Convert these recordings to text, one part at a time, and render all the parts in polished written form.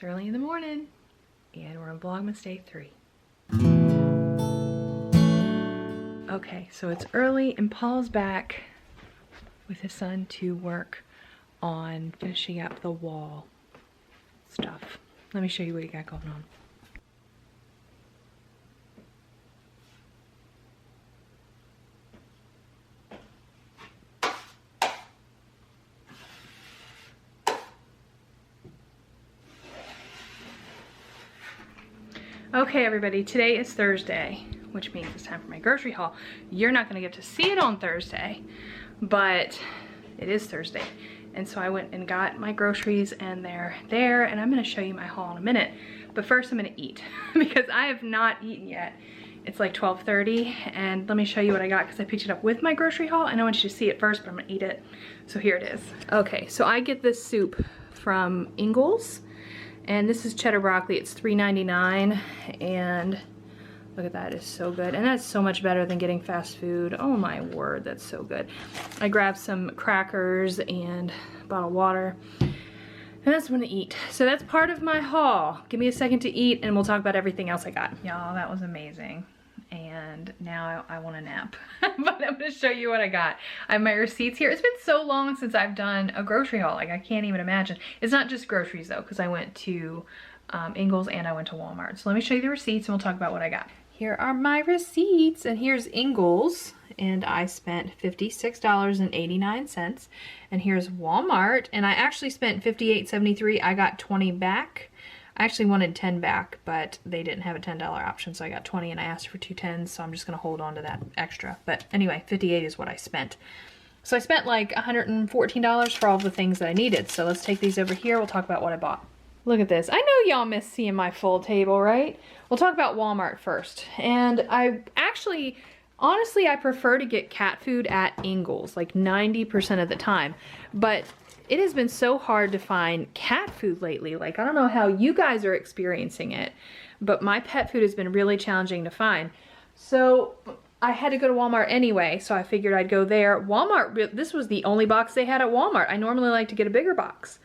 It's early in the morning and we're on Vlogmas day 3. Okay, so it's early and Paul's back with his son to work on finishing up the wall stuff. Let me show you what he got going on. Okay everybody, today is Thursday, which means it's time for my grocery haul. You're not gonna get to see it on Thursday, but it is Thursday. And so I went and got my groceries and they're there, and I'm gonna show you my haul in a minute. But first I'm gonna eat because I have not eaten yet. It's like 12:30 and let me show you what I got because I picked it up with my grocery haul and I want you to see it first, but I'm gonna eat it. So here it is. Okay, so I get this soup from Bealles. And this is cheddar broccoli. It's $3.99 and look at that, it's so good. And that's so much better than getting fast food. Oh my word, that's so good. I grabbed some crackers and a bottle of water. And that's what I'm gonna eat. So that's part of my haul. Give me a second to eat and we'll talk about everything else I got. Y'all, that was amazing. And now I want a nap. But I'm gonna show you what I got. I have my receipts here. It's been so long since I've done a grocery haul. Like I can't even imagine. It's not just groceries though, because I went to Bealles and I went to Walmart. So let me show you the receipts and we'll talk about what I got. Here are my receipts, and here's Bealles, and I spent $56.89. And here's Walmart, and I actually spent $58.73. I got 20 back. I actually wanted 10 back, but they didn't have a $10 option, so I got 20 and I asked for 2 10s, so I'm just gonna hold on to that extra. But anyway, 58 is what I spent. So I spent like $114 for all the things that I needed. So let's take these over here. We'll talk about what I bought. Look at this. I know y'all miss seeing my full table, right? We'll talk about Walmart first. And I actually, honestly, I prefer to get cat food at Bealles, like 90% of the time. But it has been so hard to find cat food lately. Like, I don't know how you guys are experiencing it, but my pet food has been really challenging to find. So I had to go to Walmart anyway, so I figured I'd go there. Walmart, this was the only box they had at Walmart. I normally like to get a bigger box,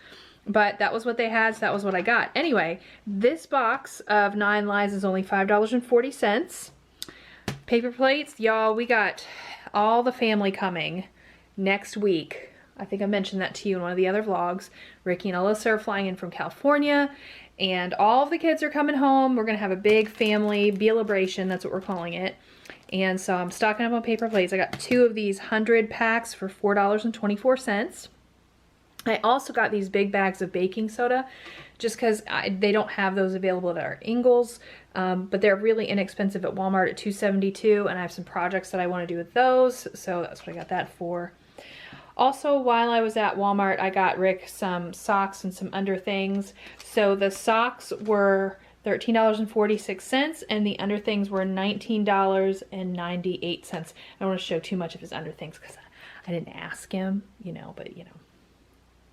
but that was what they had, so that was what I got. Anyway, this box of 9 lives is only $5.40. Paper plates, y'all, we got all the family coming next week. I think I mentioned that to you in one of the other vlogs. Ricky and Alyssa are flying in from California and all of the kids are coming home. We're gonna have a big family Bealles-bration, that's what we're calling it. And so I'm stocking up on paper plates. I got 2 of these 100 packs for $4.24. I also got these big bags of baking soda just because they don't have those available at our Bealles, but they're really inexpensive at Walmart at $2.72, and I have some projects that I want to do with those, so that's what I got that for. Also, while I was at Walmart, I got Rick some socks and some under things. So the socks were $13.46 and the under things were $19.98. I don't want to show too much of his under things because I didn't ask him, you know, but you know,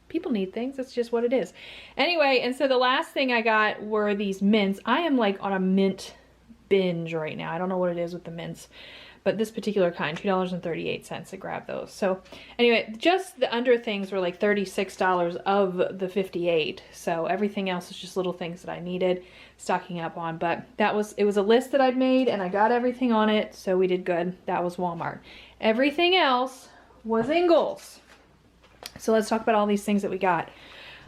people need things. That's just what it is. Anyway, and so the last thing I got were these mints. I am like on a mint binge right now. I don't know what it is with the mints, but this particular kind, $2.38 to grab those. So anyway, just the under things were like $36 of the 58. So everything else is just little things that I needed stocking up on. But it was a list that I'd made and I got everything on it. So we did good. That was Walmart. Everything else was Bealles. So let's talk about all these things that we got.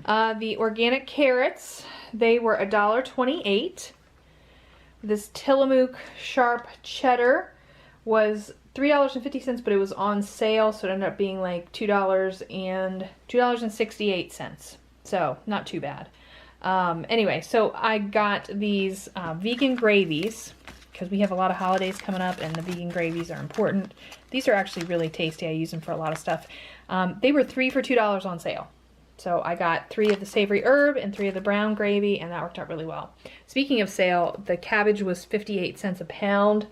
The organic carrots, they were $1.28. This Tillamook sharp cheddar was $3.50, but it was on sale, so it ended up being like $2.68. So not too bad. Anyway, so I got these vegan gravies because we have a lot of holidays coming up and the vegan gravies are important. These are actually really tasty. I use them for a lot of stuff. They were 3 for $2 on sale. So I got 3 of the savory herb and 3 of the brown gravy, and that worked out really well. Speaking of sale, the cabbage was 58 cents a pound,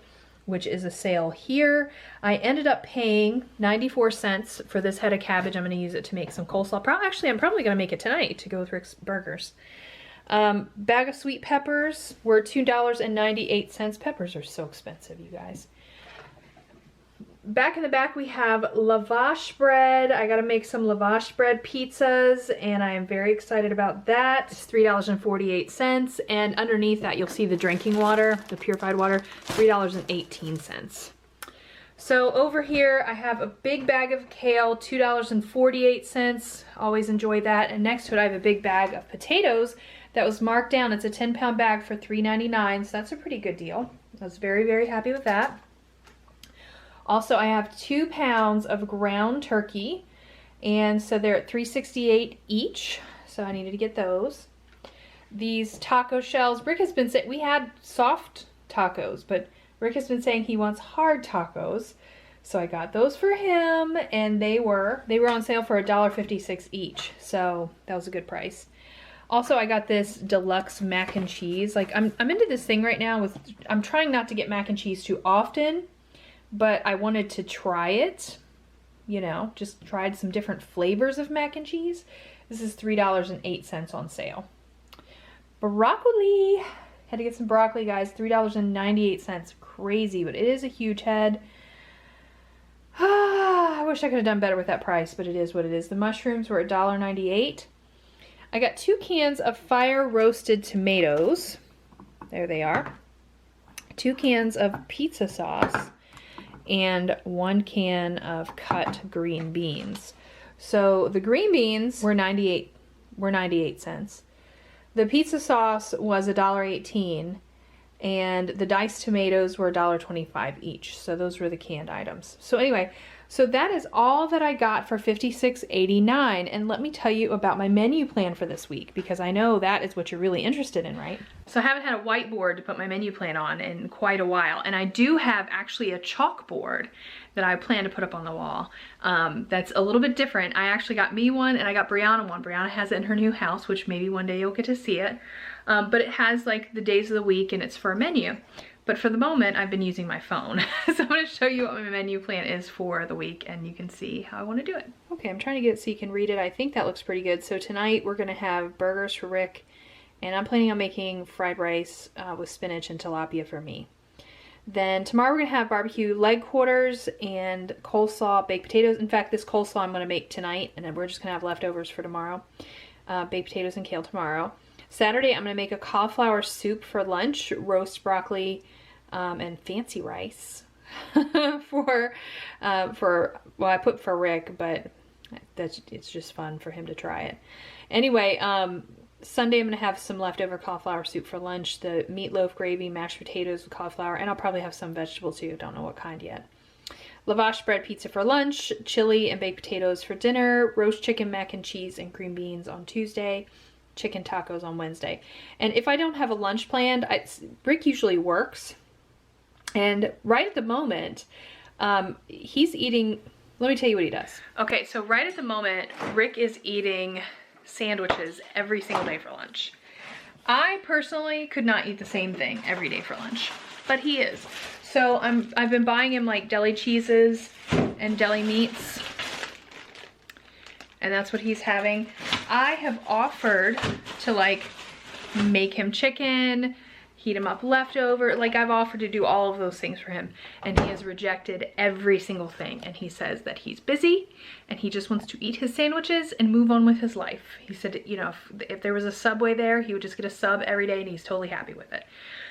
which is a sale here. I ended up paying 94 cents for this head of cabbage. I'm gonna use it to make some coleslaw. Actually, I'm probably gonna make it tonight to go with Rick's burgers. Bag of sweet peppers were $2.98. Peppers are so expensive, you guys. back in the back we have lavash bread. I gotta make some lavash bread pizzas and I am very excited about that. It's $3.48, and underneath that you'll see the drinking water, the purified water, $3.18. So over here I have a big bag of kale, $2.48. Always enjoy that. And next to it I have a big bag of potatoes that was marked down. It's a 10-pound bag for $3.99, so that's a pretty good deal. I was very, very happy with that. Also, I have 2 pounds of ground turkey, and so they're at $3.68 each, so I needed to get those. These taco shells, Rick has been saying, we had soft tacos, but Rick has been saying he wants hard tacos, so I got those for him, and they were on sale for $1.56 each, so that was a good price. Also, I got this deluxe mac and cheese. Like, I'm into this thing right now with, I'm trying not to get mac and cheese too often, but I wanted to try it, you know, just tried some different flavors of mac and cheese. This is $3.08 on sale. Broccoli, had to get some broccoli, guys, $3.98. Crazy, but it is a huge head. I wish I could have done better with that price, but it is what it is. The mushrooms were $1.98. I got 2 cans of fire roasted tomatoes. There they are. 2 cans of pizza sauce and 1 can of cut green beans. So the green beans were 98 cents. The pizza sauce was $1.18, and the diced tomatoes were $1.25 each. So those were the canned items. So anyway, so that is all that I got for $56.89. And let me tell you about my menu plan for this week, because I know that is what you're really interested in, right? So I haven't had a whiteboard to put my menu plan on in quite a while. And I do have actually a chalkboard that I plan to put up on the wall. That's a little bit different. I actually got me one and I got Brianna one. Brianna has it in her new house, which maybe one day you'll get to see it. But it has like the days of the week and it's for a menu. But for the moment, I've been using my phone. So I'm gonna show you what my menu plan is for the week and you can see how I wanna do it. Okay, I'm trying to get it so you can read it. I think that looks pretty good. So tonight we're gonna have burgers for Rick, and I'm planning on making fried rice with spinach and tilapia for me. Then tomorrow we're gonna have barbecue leg quarters and coleslaw, baked potatoes. In fact, this coleslaw I'm gonna make tonight, and then we're just gonna have leftovers for tomorrow. Baked potatoes and kale tomorrow. Saturday, I'm gonna make a cauliflower soup for lunch, roast broccoli, and fancy rice well, I put for Rick, but it's just fun for him to try it. Anyway, Sunday I'm gonna have some leftover cauliflower soup for lunch, the meatloaf gravy, mashed potatoes with cauliflower, and I'll probably have some vegetable too, don't know what kind yet. Lavash bread pizza for lunch, chili and baked potatoes for dinner, roast chicken, mac and cheese, and green beans on Tuesday, chicken tacos on Wednesday. And if I don't have a lunch planned, Rick usually works, and right at the moment he's eating, let me tell you what he does. Okay, so right at the moment Rick is eating sandwiches every single day for lunch. I personally could not eat the same thing every day for lunch, but he is. So I've been buying him like deli cheeses and deli meats, and that's what he's having. I have offered to like make him chicken, heat him up leftover. Like, I've offered to do all of those things for him, and he has rejected every single thing. And he says that he's busy and he just wants to eat his sandwiches and move on with his life. He said, you know, if there was a Subway there, he would just get a sub every day and he's totally happy with it.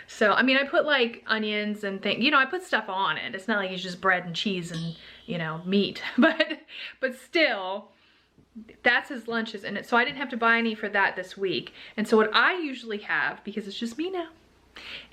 So, I mean, I put like onions and things, you know, I put stuff on it. It's not like it's just bread and cheese and, you know, meat, but still, that's his lunches in it. So I didn't have to buy any for that this week. And so what I usually have, because it's just me now,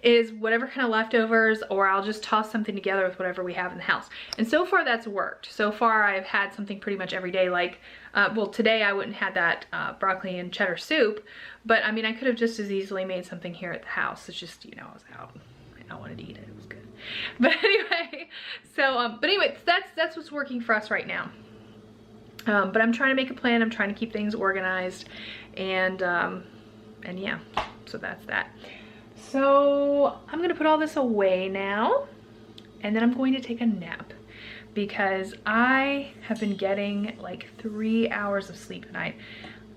is whatever kind of leftovers, or I'll just toss something together with whatever we have in the house. And so far that's worked. So far I've had something pretty much every day. Like, well, today I wouldn't have that broccoli and cheddar soup, but I mean, I could have just as easily made something here at the house. It's just, you know, I was out and I wanted to eat it. It was good. But anyway, so, but anyway, that's what's working for us right now. But I'm trying to make a plan. I'm trying to keep things organized, and yeah, so that's that. So I'm gonna put all this away now, and then I'm going to take a nap, because I have been getting like 3 hours of sleep a night.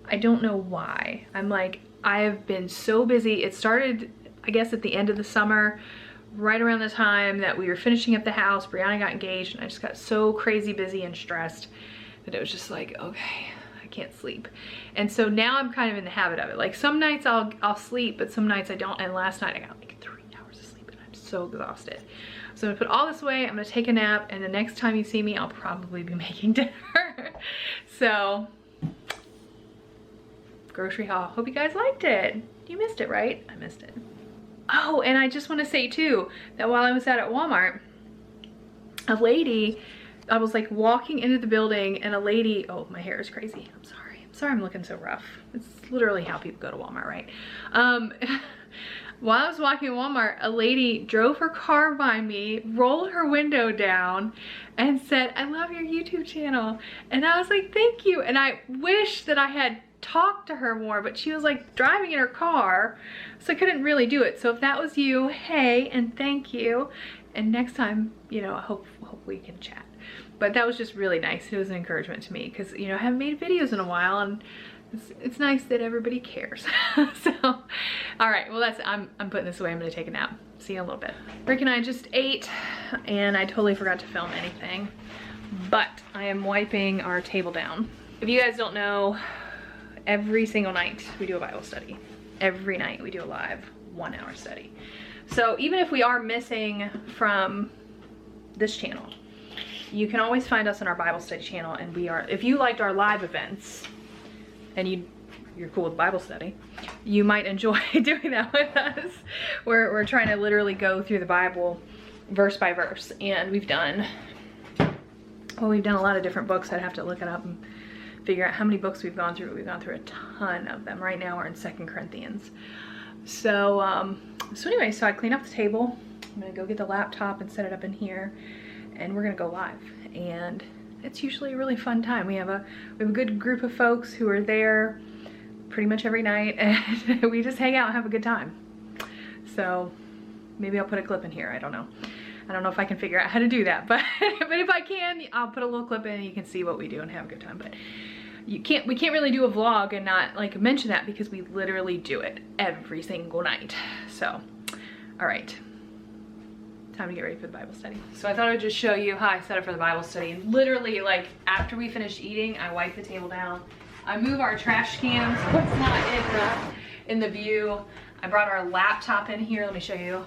I don't know why. I'm like, I have been so busy. It started, I guess, at the end of the summer right around the time that we were finishing up the house. Brianna got engaged, and I just got so crazy busy and stressed that it was just like, okay, I can't sleep. And so now I'm kind of in the habit of it. Like some nights I'll sleep, but some nights I don't. And last night I got like 3 hours of sleep and I'm so exhausted. So I'm gonna put all this away, I'm gonna take a nap, and the next time you see me, I'll probably be making dinner. So, grocery haul. Hope you guys liked it. You missed it, right? I missed it. Oh, and I just wanna say too, that while I was out at Walmart, a lady, I was like walking into the building and a lady, oh, my hair is crazy. I'm sorry I'm looking so rough. It's literally how people go to Walmart, right? While I was walking in Walmart, a lady drove her car by me, rolled her window down, and said, "I love your YouTube channel." And I was like, "Thank you." And I wish that I had talked to her more, but she was like driving in her car, so I couldn't really do it. So if that was you, hey, and thank you. And next time, you know, I hope we can chat. But that was just really nice. It was an encouragement to me because, you know, I haven't made videos in a while, and it's nice that everybody cares. So, all right, well I'm putting this away. I'm gonna take a nap. See you in a little bit. Rick and I just ate, and I totally forgot to film anything, but I am wiping our table down. If you guys don't know, every single night we do a Bible study. Every night we do a live 1 hour study. So even if we are missing from this channel, you can always find us on our Bible study channel, and if you liked our live events and you're cool with Bible study, you might enjoy doing that with us. We're trying to literally go through the Bible verse by verse, and we've done a lot of different books. I'd have to look it up and figure out how many books we've gone through. We've gone through a ton of them. Right now we're in 2 Corinthians. So anyway, so I clean up the table. I'm gonna go get the laptop and set it up in here, and we're gonna go live. And it's usually a really fun time. We have a good group of folks who are there pretty much every night, and we just hang out and have a good time. So maybe I'll put a clip in here. I don't know. I don't know if I can figure out how to do that, but if I can, I'll put a little clip in and you can see what we do and have a good time. But we can't really do a vlog and not like mention that, because we literally do it every single night. So, all right. Time to get ready for the Bible study. So I thought I'd just show you how I set up for the Bible study. And literally, like, after we finished eating, I wipe the table down. I move our trash cans, what's not in the view. I brought our laptop in here. Let me show you.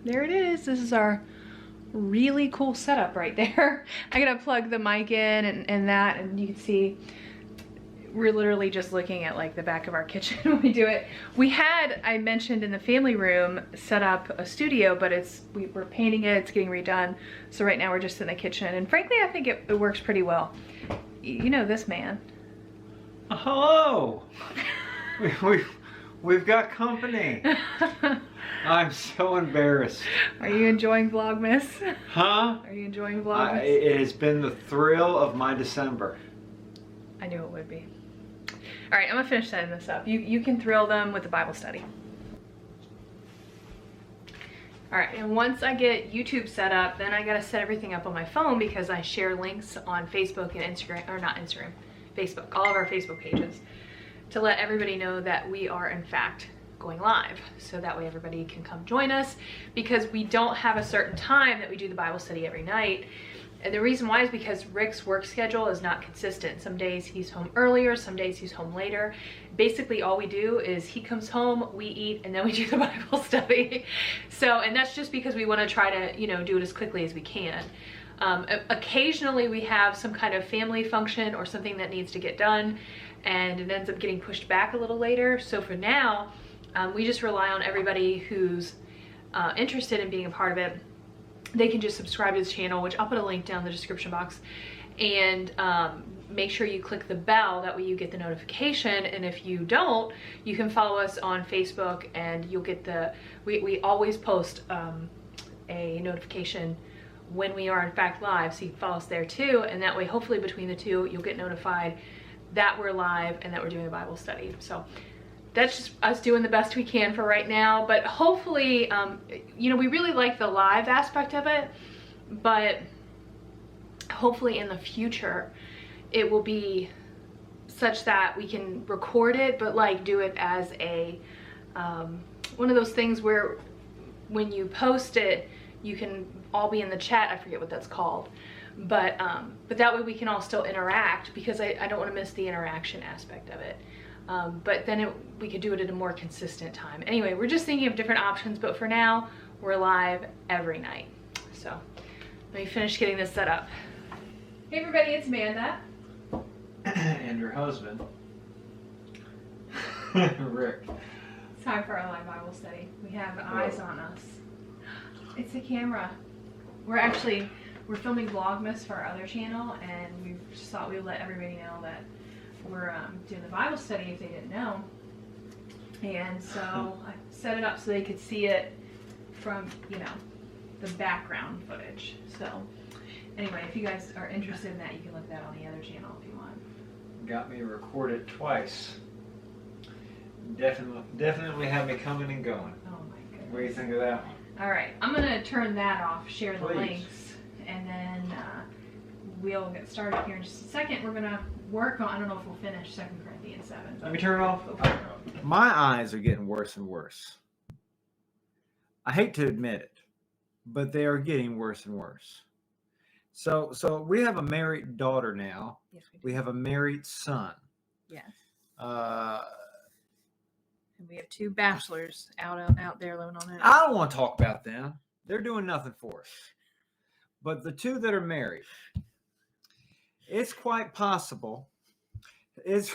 There it is. This is our really cool setup right there. I gotta plug the mic in and that, and you can see we're literally just looking at like the back of our kitchen when we do it. We had, I mentioned in the family room, set up a studio, but we're painting it, it's getting redone. So right now we're just in the kitchen, and frankly, I think it works pretty well. You know this man. Hello. We've got company. I'm so embarrassed. Are you enjoying Vlogmas? Huh? Are you enjoying Vlogmas? It has been the thrill of my December. I knew it would be. All right, I'm gonna finish setting this up. You can thrill them with the Bible study. All right, and once I get YouTube set up, then I gotta set everything up on my phone, because I share links on Facebook and Instagram, or not Instagram, Facebook, all of our Facebook pages, to let everybody know that we are in fact going live, so that way everybody can come join us, because we don't have a certain time that we do the Bible study every night. And the reason why is because Rick's work schedule is not consistent. Some days he's home earlier, some days he's home later. Basically all we do is he comes home, we eat, and then we do the Bible study. So, and that's just because we want to try to, you know, do it as quickly as we can. Occasionally we have some kind of family function or something that needs to get done, and it ends up getting pushed back a little later. So for now, we just rely on everybody who's interested in being a part of it. They can just subscribe to this channel, which I'll put a link down in the description box, and make sure you click the bell, that way you get the notification. And if you don't, you can follow us on Facebook, and you'll get we always post a notification when we are in fact live, so you can follow us there too, and that way hopefully between the two you'll get notified that we're live and that we're doing a Bible study. So that's just us doing the best we can for right now, but hopefully, you know, we really like the live aspect of it, but hopefully in the future it will be such that we can record it, but like do it as a one of those things where when you post it, you can all be in the chat. I forget what that's called. But that way we can all still interact, because I don't want to miss the interaction aspect of it. But then we could do it at a more consistent time. Anyway, we're just thinking of different options, but for now, we're live every night. So let me finish getting this set up. Hey everybody, it's Amanda. And your husband, Rick. It's time for our live Bible study. We have eyes on us. It's a camera. We're filming Vlogmas for our other channel, and we just thought we would let everybody know that we're doing the Bible study if they didn't know. And so I set it up so they could see it from, the background footage. So anyway, if you guys are interested in that, you can look that on the other channel if you want. Got me recorded twice. Definitely have me coming and going. Oh my goodness. What do you think of that one? All right, I'm gonna turn that off, share the Please. links, and then we'll get started here in just a second. We're gonna work on, I don't know if we'll finish 2 Corinthians 7. Let me turn it off. My eyes are getting worse and worse. I hate to admit it, but they are getting worse and worse. So we have a married daughter now. Yes, we do. We have a married son. Yes. And we have 2 bachelors out there living on that. I don't want to talk about them. They're doing nothing for us. But the 2 that are married, it's quite possible. It's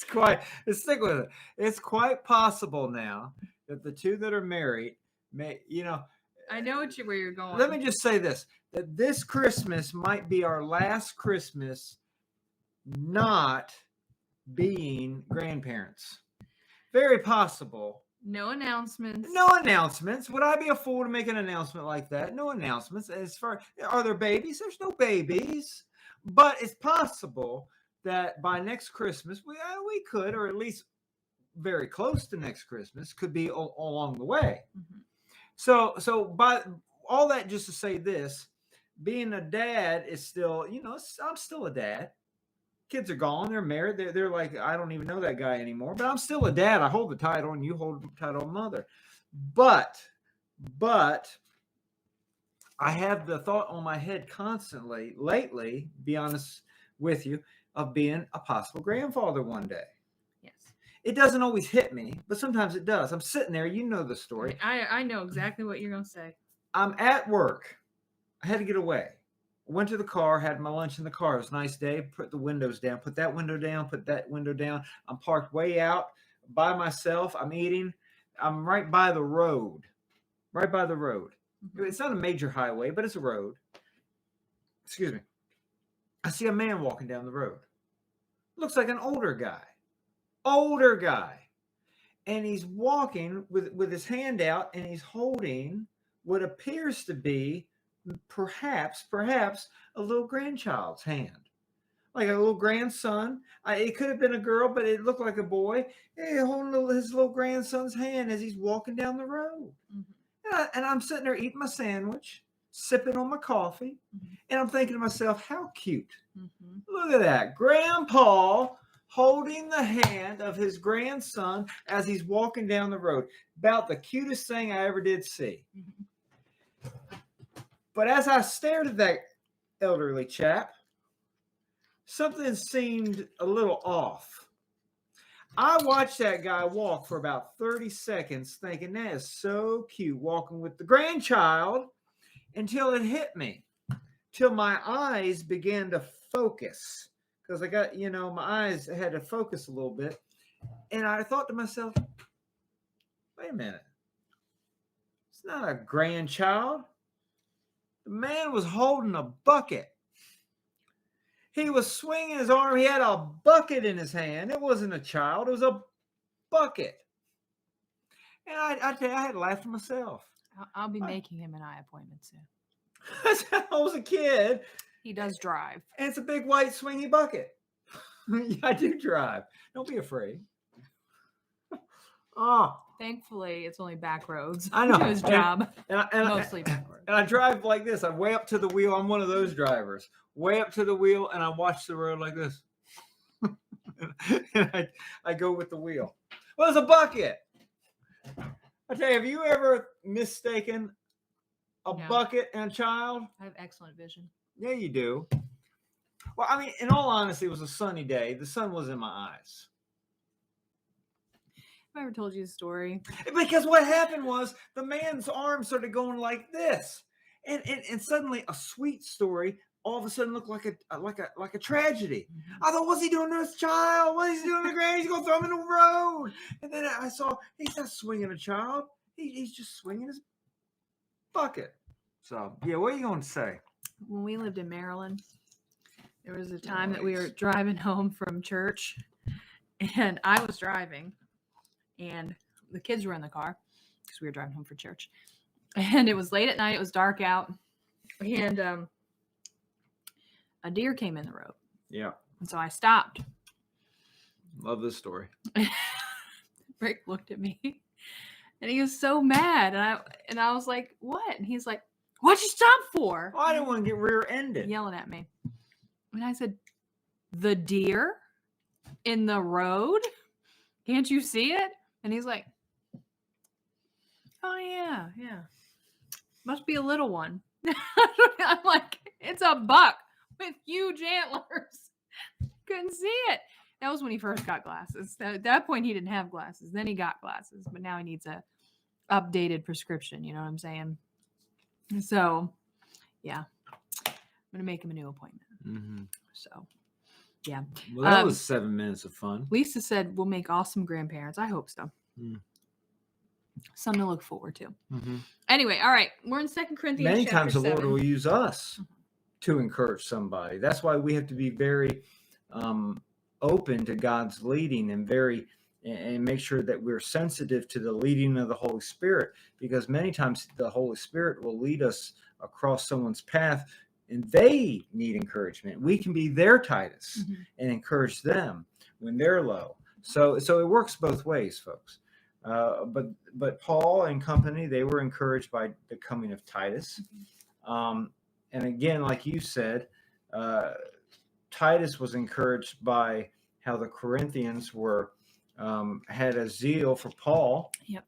quite. Let's stick with it. It's quite possible now that the 2 that are married may, I know where you're going. Let me just say this: that this Christmas might be our last Christmas not being grandparents. Very possible. No announcements. No announcements. Would I be a fool to make an announcement like that? No announcements. As far are there babies? There's no babies. But it's possible that by next Christmas we could, or at least very close to next Christmas, could be along the way. Mm-hmm. So by all that, just to say this, being a dad is still, I'm still a dad. Kids are gone. They're married. They're like, I don't even know that guy anymore, but I'm still a dad. I hold the title and you hold the title of mother. But I have the thought on my head constantly lately, be honest with you, of being a possible grandfather one day. Yes. It doesn't always hit me, but sometimes it does. I'm sitting there, you know the story. I know exactly what you're going to say. I'm at work. I had to get away. Went to the car, had my lunch in the car. It was a nice day. Put the windows down, put that window down, put that window down. I'm parked way out by myself. I'm eating. I'm right by the road. Right by the road. Mm-hmm. It's not a major highway, but it's a road. Excuse me. I see a man walking down the road. Looks like an older guy. Older guy. And he's walking with his hand out, and he's holding what appears to be perhaps a little grandchild's hand, like a little grandson. It could have been a girl, but it looked like a boy. Hey, holding his little grandson's hand as he's walking down the road. Mm-hmm. And I'm sitting there eating my sandwich, sipping on my coffee, mm-hmm. and I'm thinking to myself, how cute. Mm-hmm. Look at that. Grandpa holding the hand of his grandson as he's walking down the road. About the cutest thing I ever did see. Mm-hmm. But as I stared at that elderly chap, something seemed a little off. I watched that guy walk for about 30 seconds thinking, that is so cute, walking with the grandchild, until it hit me, till my eyes began to focus. Because I got, my eyes had to focus a little bit. And I thought to myself, wait a minute. It's not a grandchild. The man was holding a bucket. He was swinging his arm. He had a bucket in his hand. It wasn't a child. It was a bucket. And I had to laugh to myself. I'll be making him an eye appointment soon. That's how I was a kid. He does drive. And it's a big white swingy bucket. Yeah, I do drive. Don't be afraid. Oh. Thankfully, it's only back roads. I know. To his job. Mostly back roads. And I drive like this. I'm way up to the wheel. I'm one of those drivers. Way up to the wheel, and I watch the road like this. And I go with the wheel. Well, it's a bucket. I tell you, have you ever mistaken a No. bucket and a child? I have excellent vision. Yeah, you do. Well, I mean, in all honesty, it was a sunny day. The sun was in my eyes. Have I ever told you a story? Because what happened was the man's arm started going like this. And suddenly a sweet story all of a sudden looked like a tragedy. I thought, what's he doing to his child? What is he doing to the ground? He's going to throw him in the road. And then I saw he's not swinging a child. He's just swinging his bucket. So, yeah, what are you going to say? When we lived in Maryland, there was a time that we were driving home from church, and I was driving, and the kids were in the car because we were driving home for church. And it was late at night. It was dark out, and a deer came in the road. Yeah. And so I stopped. Love this story. Rick looked at me, and he was so mad. And I was like, "What?" And he's like, "What'd you stop for?" Well, I didn't want to get rear-ended. Yelling at me. And I said, "The deer in the road? Can't you see it?" And he's like, "Oh, yeah. Must be a little one." I'm like, "It's a buck with huge antlers." Couldn't see it. That was when he first got glasses. At that point, he didn't have glasses. Then he got glasses, but now he needs a updated prescription. You know what I'm saying? So, yeah, I'm gonna make him a new appointment. Mm-hmm. So, yeah. Well, that was 7 minutes of fun. Lisa said we'll make awesome grandparents. I hope so. Something to look forward to. Mm-hmm. Anyway, all right. We're in 2 Corinthians. Many chapter times the 7. Lord will use us to encourage somebody. That's why we have to be very open to God's leading and make sure that we're sensitive to the leading of the Holy Spirit, because many times the Holy Spirit will lead us across someone's path and they need encouragement. We can be their Titus and encourage them when they're low. So it works both ways, folks. But Paul and company, they were encouraged by the coming of Titus. And again, like you said, Titus was encouraged by how the Corinthians had a zeal for Paul. Yep.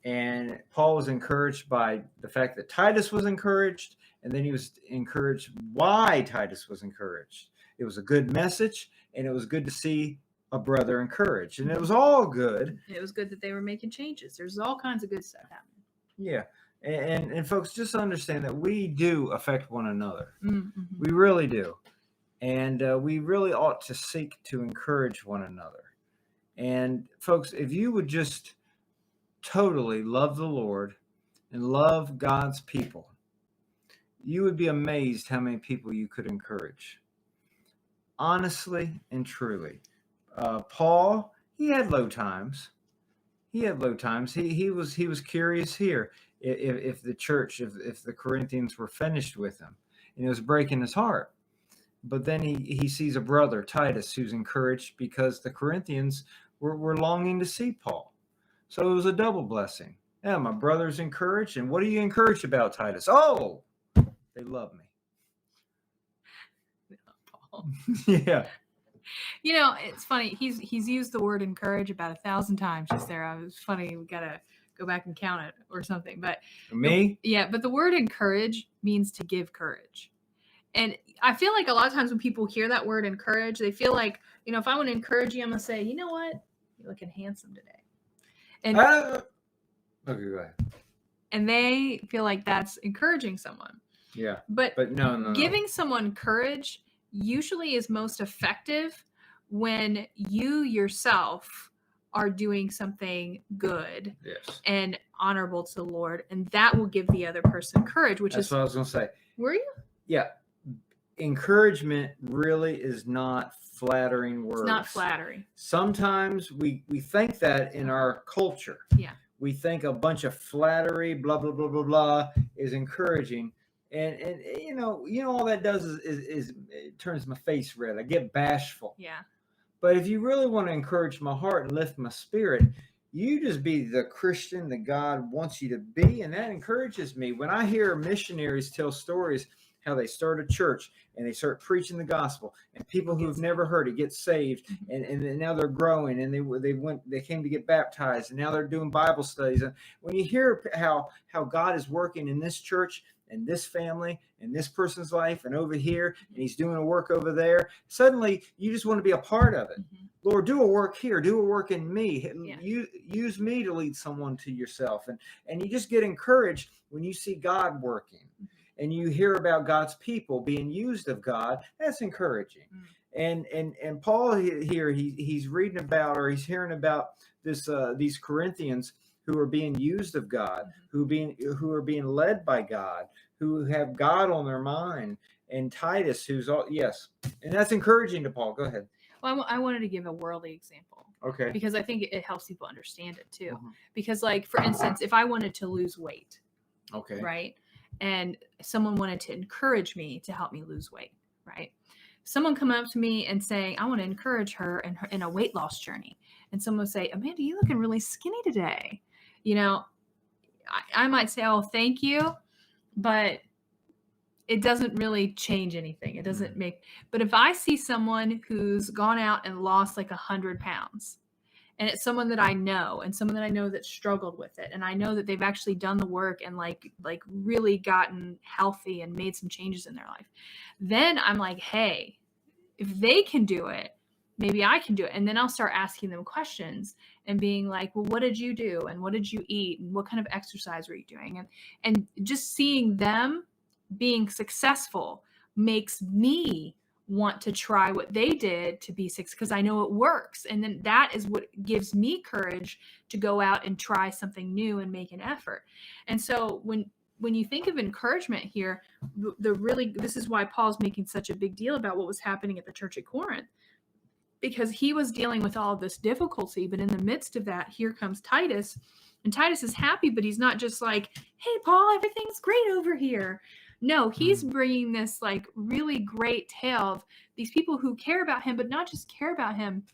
And Paul was encouraged by the fact that Titus was encouraged, and then he was encouraged why Titus was encouraged. It was a good message, and it was good to see a brother encouraged, and it was all good. It was good that they were making changes. There's all kinds of good stuff happening. Yeah. And folks, just understand that we do affect one another. Mm-hmm. We really do. And we really ought to seek to encourage one another. And folks, if you would just totally love the Lord and love God's people, you would be amazed how many people you could encourage. Honestly and truly. Paul, he had low times. He was curious here if the church, if the Corinthians were finished with him, and it was breaking his heart. But then he sees a brother, Titus, who's encouraged because the Corinthians were longing to see Paul. So it was a double blessing. Yeah, my brother's encouraged. And what are you encouraged about, Titus? Oh, they love me. Yeah. You know, it's funny. He's used the word encourage about 1,000 times just there. It was funny. We gotta go back and count it or something. But Me? but the word encourage means to give courage. And I feel like a lot of times when people hear that word encourage, they feel like, you know, if I want to encourage you, I'm gonna say, you know what, you're looking handsome today. And Okay, go ahead. and they feel like that's encouraging someone. Yeah. But no. Giving someone courage usually is most effective when you yourself are doing something good Yes. and honorable to the Lord, and that will give the other person courage, which That's is what I was going to say. were you? Yeah. Encouragement really is not flattering words. It's not flattering. Sometimes we think that in our culture. Yeah. We think a bunch of flattery, blah, blah, blah, blah, blah, is encouraging. And you know all that does is it turns my face red. I get bashful. Yeah. But if you really want to encourage my heart and lift my spirit, you just be the Christian that God wants you to be, and that encourages me. When I hear missionaries tell stories how they start a church and they start preaching the gospel, and people who've never heard it get saved, and now they're growing, and they came to get baptized, and now they're doing Bible studies. And when you hear how God is working in this church and this family and this person's life and over here, and he's doing a work over there, suddenly you just want to be a part of it. Lord, do a work here, do a work in me. You use me to lead someone to yourself. And you just get encouraged when you see God working and you hear about God's people being used of God. That's encouraging. And Paul here, he's reading about, or he's hearing about these Corinthians who are being used of God, who are being led by God, who have God on their mind, and Titus, who's all, yes. And that's encouraging to Paul. Go ahead. Well, I wanted to give a worldly example. Okay. Because I think it helps people understand it too. Because, like, for instance, if I wanted to lose weight, Okay. right, and someone wanted to encourage me to help me lose weight, right, someone come up to me and saying, I want to encourage her in a weight loss journey, and someone would say, Amanda, you looking really skinny today. You know, I might say, oh, thank you, but it doesn't really change anything. It doesn't make, but if I see someone who's gone out and lost like 100 pounds, and it's someone that I know, and someone that I know that struggled with it, and I know that they've actually done the work and like really gotten healthy and made some changes in their life, then I'm like, hey, if they can do it, maybe I can do it. And then I'll start asking them questions and being like, well, what did you do? And what did you eat? And what kind of exercise were you doing? And just seeing them being successful makes me want to try what they did to be successful, because I know it works. And then that is what gives me courage to go out and try something new and make an effort. And so when you think of encouragement here, this is why Paul's making such a big deal about what was happening at the church at Corinth, because he was dealing with all of this difficulty. But in the midst of that, here comes Titus, and Titus is happy, but he's not just like, hey, Paul, everything's great over here. No, he's bringing this like really great tale of these people who care about him, but not just care about him,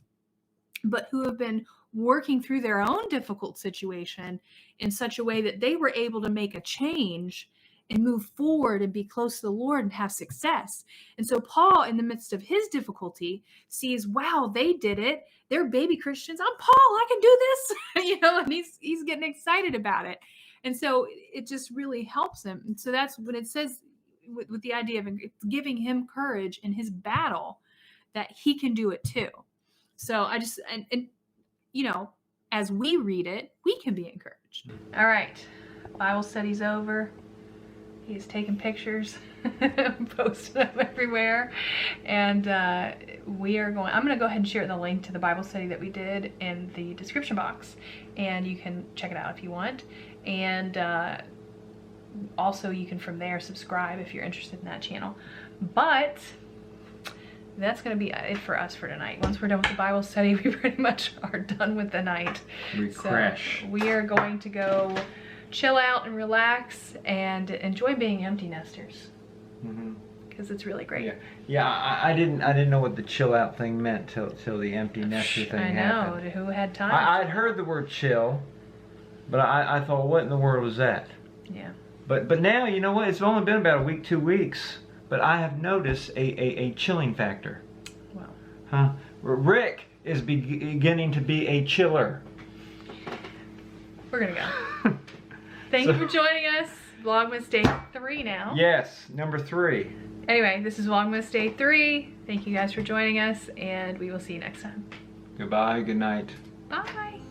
but who have been working through their own difficult situation in such a way that they were able to make a change and move forward and be close to the Lord and have success. And so Paul, in the midst of his difficulty, sees, wow, they did it. They're baby Christians. I'm Paul. I can do this. And he's getting excited about it. And so it just really helps him. And so that's when it says with the idea of giving him courage in his battle, that he can do it too. So I just, and as we read it, we can be encouraged. All right. Bible study's over. He's taking pictures, posting them everywhere. And I'm going to go ahead and share the link to the Bible study that we did in the description box. And you can check it out if you want. And also you can from there subscribe if you're interested in that channel. But that's going to be it for us for tonight. Once we're done with the Bible study, we pretty much are done with the night. We crash. So we are going to go chill out and relax and enjoy being empty nesters, because it's really great. Yeah. I didn't know what the chill out thing meant till the empty nester thing happened. I know. Who had time? I'd heard the word chill, but I thought, what in the world was that? Yeah. But now, you know what? It's only been about a week, 2 weeks, but I have noticed a chilling factor. Wow. Rick is beginning to be a chiller. We're gonna go. Thank you for joining us. Vlogmas Day 3 now. Yes, number 3. Anyway, this is Vlogmas Day 3. Thank you guys for joining us, and we will see you next time. Goodbye, good night. Bye.